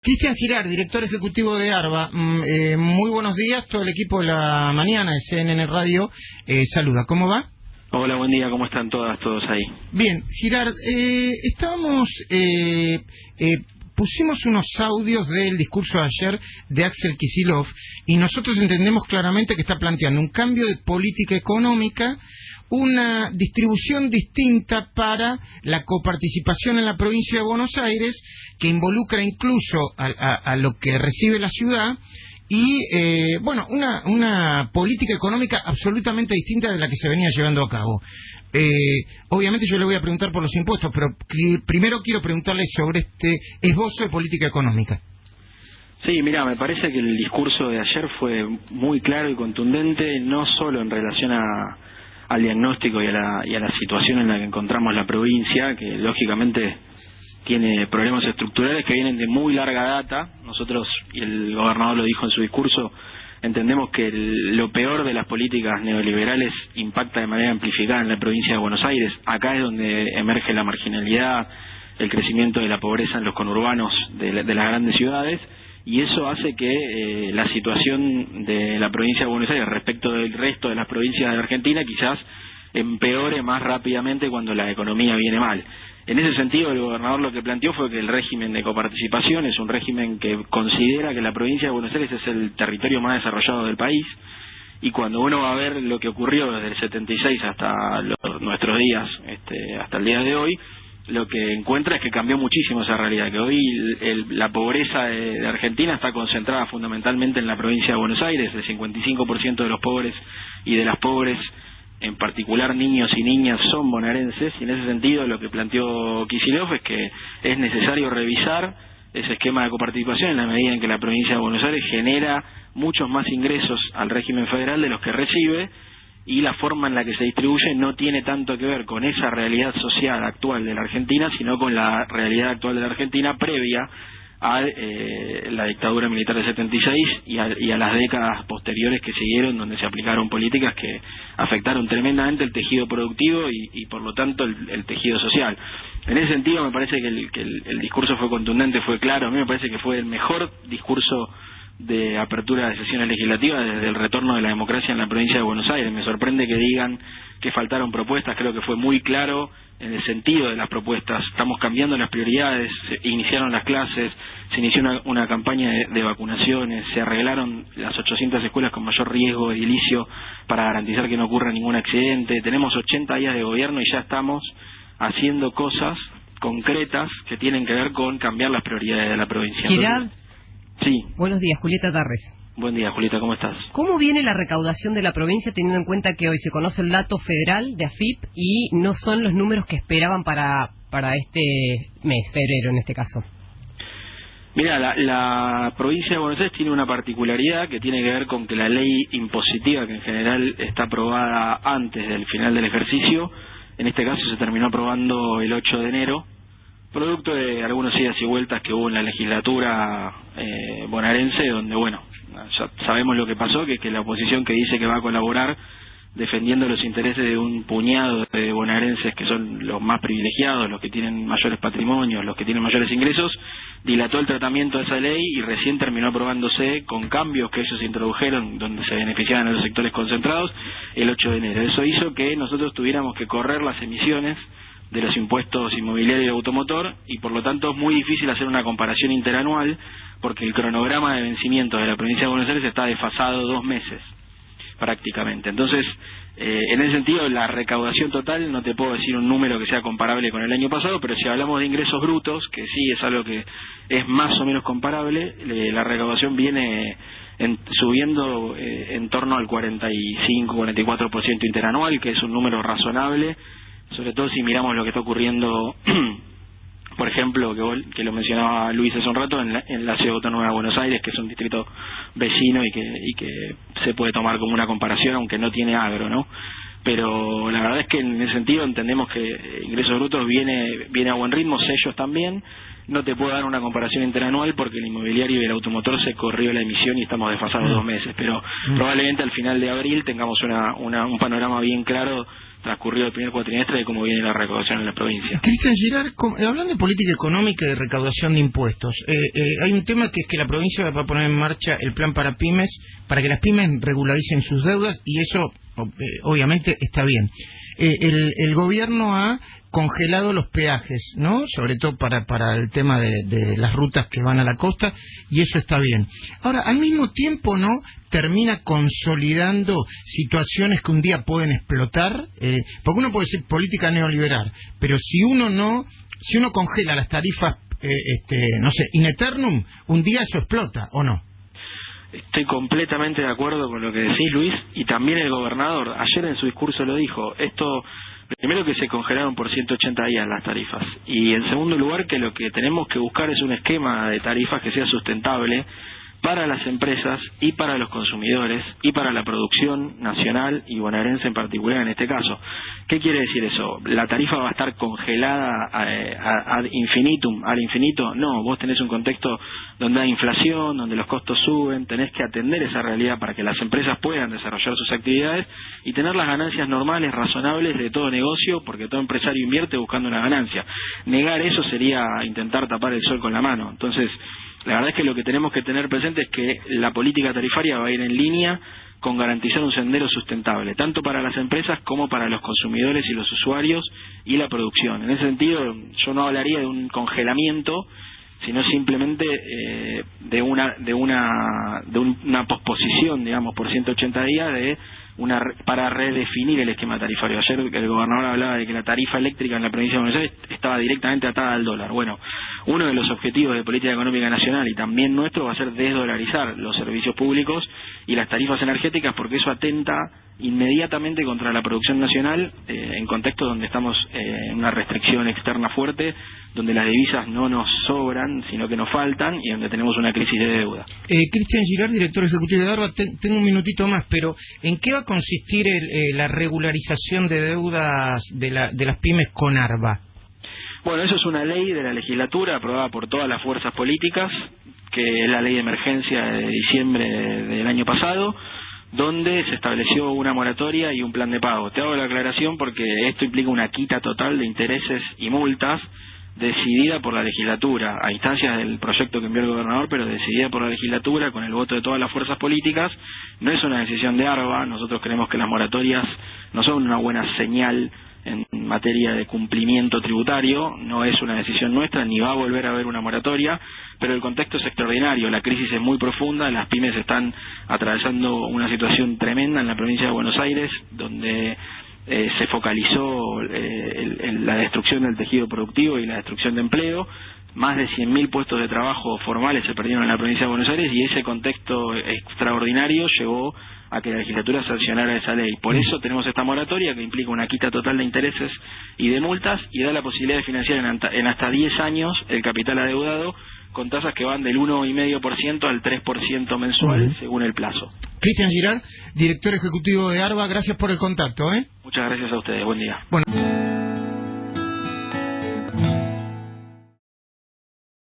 Cristian Girard, director ejecutivo de ARBA. Muy buenos días, todo el equipo de la mañana de CNN Radio saluda. ¿Cómo va? Hola, buen día, ¿cómo están todos ahí? Bien, Girard, pusimos unos audios del discurso de ayer de Axel Kicillof y nosotros entendemos claramente que está planteando un cambio de política económica, una distribución distinta para la coparticipación en la provincia de Buenos Aires, que involucra incluso a lo que recibe la ciudad, y una política económica absolutamente distinta de la que se venía llevando a cabo. Obviamente yo le voy a preguntar por los impuestos, pero primero quiero preguntarle sobre este esbozo de política económica. Sí, mira, me parece que el discurso de ayer fue muy claro y contundente, no solo en relación al diagnóstico y a la situación en la que encontramos la provincia, que lógicamente tiene problemas estructurales que vienen de muy larga data. Nosotros, y el gobernador lo dijo en su discurso, entendemos que lo peor de las políticas neoliberales impacta de manera amplificada en la provincia de Buenos Aires. Acá es donde emerge la marginalidad, el crecimiento de la pobreza en los conurbanos de las grandes ciudades, y eso hace que la situación de la provincia de Buenos Aires respecto del resto de las provincias de Argentina quizás empeore más rápidamente cuando la economía viene mal. En ese sentido, el gobernador lo que planteó fue que el régimen de coparticipación es un régimen que considera que la provincia de Buenos Aires es el territorio más desarrollado del país, y cuando uno va a ver lo que ocurrió desde el 76 hasta nuestros días, hasta el día de hoy, lo que encuentra es que cambió muchísimo esa realidad, que hoy la pobreza de Argentina está concentrada fundamentalmente en la provincia de Buenos Aires. El 55% de los pobres y de las pobres, en particular niños y niñas, son bonaerenses, y en ese sentido lo que planteó Kicillof es que es necesario revisar ese esquema de coparticipación en la medida en que la provincia de Buenos Aires genera muchos más ingresos al régimen federal de los que recibe, y la forma en la que se distribuye no tiene tanto que ver con esa realidad social actual de la Argentina, sino con la realidad actual de la Argentina previa a la dictadura militar del 76 y a las décadas posteriores que siguieron, donde se aplicaron políticas que afectaron tremendamente el tejido productivo y por lo tanto el tejido social. En ese sentido me parece que el discurso fue contundente, fue claro. A mí me parece que fue el mejor discurso de apertura de sesiones legislativas desde el retorno de la democracia en la provincia de Buenos Aires. Me sorprende que digan que faltaron propuestas. Creo que fue muy claro en el sentido de las propuestas. Estamos cambiando las prioridades, se iniciaron las clases, se inició una campaña de vacunaciones, se arreglaron las 800 escuelas con mayor riesgo edilicio para garantizar que no ocurra ningún accidente. Tenemos 80 días de gobierno y ya estamos haciendo cosas concretas que tienen que ver con cambiar las prioridades de la provincia. Girard. Sí. Buenos días, Julieta Tarres. Buen día, Julieta, ¿cómo estás? ¿Cómo viene la recaudación de la provincia teniendo en cuenta que hoy se conoce el dato federal de AFIP y no son los números que esperaban para este mes, febrero en este caso? Mira, la provincia de Buenos Aires tiene una particularidad que tiene que ver con que la ley impositiva, que en general está aprobada antes del final del ejercicio, en este caso se terminó aprobando el 8 de enero, producto de algunos idas y vueltas que hubo en la legislatura bonaerense, donde, bueno, ya sabemos lo que pasó, que la oposición que dice que va a colaborar defendiendo los intereses de un puñado de bonaerenses que son los más privilegiados, los que tienen mayores patrimonios, los que tienen mayores ingresos, dilató el tratamiento de esa ley y recién terminó aprobándose con cambios que ellos introdujeron donde se beneficiaban a los sectores concentrados el 8 de enero. Eso hizo que nosotros tuviéramos que correr las emisiones de los impuestos inmobiliario y automotor, y por lo tanto es muy difícil hacer una comparación interanual porque el cronograma de vencimiento de la provincia de Buenos Aires está desfasado 2 meses prácticamente. Entonces, en ese sentido, la recaudación total, no te puedo decir un número que sea comparable con el año pasado, pero si hablamos de ingresos brutos, que sí es algo que es más o menos comparable, la recaudación viene subiendo en torno al 45-44% interanual, que es un número razonable, sobre todo si miramos lo que está ocurriendo, por ejemplo, que lo mencionaba Luis hace un rato, en la Ciudad Autónoma de Buenos Aires, que es un distrito vecino y que se puede tomar como una comparación, aunque no tiene agro, ¿no? Pero la verdad es que en ese sentido entendemos que ingresos brutos viene a buen ritmo, sellos también, no te puedo dar una comparación interanual porque el inmobiliario y el automotor se corrió la emisión y estamos desfasados 2 meses, pero probablemente al final de abril tengamos un panorama bien claro transcurrido el primer cuatrimestre de cómo viene la recaudación en la provincia. Cristian Girard, hablando de política económica y de recaudación de impuestos, hay un tema que es que la provincia va a poner en marcha el plan para pymes, para que las pymes regularicen sus deudas, y eso obviamente está bien. El gobierno ha congelado los peajes, ¿no? Sobre todo para el tema de las rutas que van a la costa, y eso está bien. Ahora, al mismo tiempo, ¿no?, termina consolidando situaciones que un día pueden explotar, porque uno puede decir política neoliberal, pero si uno congela las tarifas, no sé, in eternum, un día eso explota, ¿o no? Estoy completamente de acuerdo con lo que decís, Luis, y también el gobernador ayer en su discurso lo dijo. Esto, primero, que se congelaron por 180 días las tarifas, y en segundo lugar que lo que tenemos que buscar es un esquema de tarifas que sea sustentable para las empresas y para los consumidores y para la producción nacional y bonaerense en particular en este caso. ¿Qué quiere decir eso? ¿La tarifa va a estar congelada ad infinitum, al infinito? No, vos tenés un contexto donde hay inflación, donde los costos suben, tenés que atender esa realidad para que las empresas puedan desarrollar sus actividades y tener las ganancias normales, razonables de todo negocio, porque todo empresario invierte buscando una ganancia. Negar eso sería intentar tapar el sol con la mano. Entonces, la verdad es que lo que tenemos que tener presente es que la política tarifaria va a ir en línea con garantizar un sendero sustentable, tanto para las empresas como para los consumidores y los usuarios y la producción. En ese sentido, yo no hablaría de un congelamiento, sino simplemente de una posposición, digamos, por 180 días para redefinir el esquema tarifario. Ayer el gobernador hablaba de que la tarifa eléctrica en la provincia de Buenos Aires estaba directamente atada al dólar. Bueno, uno de los objetivos de política económica nacional y también nuestro va a ser desdolarizar los servicios públicos y las tarifas energéticas, porque eso atenta inmediatamente contra la producción nacional en contexto donde estamos en una restricción externa fuerte, donde las divisas no nos sobran, sino que nos faltan, y donde tenemos una crisis de deuda. Cristian Girard, director ejecutivo de ARBA, tengo un minutito más, pero ¿en qué va a consistir la regularización de deudas de las pymes con ARBA? Bueno, eso es una ley de la legislatura aprobada por todas las fuerzas políticas, que es la ley de emergencia de diciembre del año pasado, donde se estableció una moratoria y un plan de pago. Te hago la aclaración porque esto implica una quita total de intereses y multas decidida por la legislatura, a instancias del proyecto que envió el gobernador, pero decidida por la legislatura con el voto de todas las fuerzas políticas. No es una decisión de ARBA. Nosotros creemos que las moratorias no son una buena señal en materia de cumplimiento tributario, no es una decisión nuestra, ni va a volver a haber una moratoria, pero el contexto es extraordinario, la crisis es muy profunda, las pymes están atravesando una situación tremenda en la provincia de Buenos Aires, donde se focalizó la destrucción del tejido productivo y la destrucción de empleo. Más de 100.000 puestos de trabajo formales se perdieron en la provincia de Buenos Aires, y ese contexto extraordinario llevó a que la legislatura sancionara esa ley. Por eso tenemos esta moratoria que implica una quita total de intereses y de multas, y da la posibilidad de financiar en hasta 10 años el capital adeudado, con tasas que van del 1,5% al 3% mensual, según el plazo. Cristian Girard, director ejecutivo de ARBA, gracias por el contacto. Muchas gracias a ustedes, buen día. Bueno.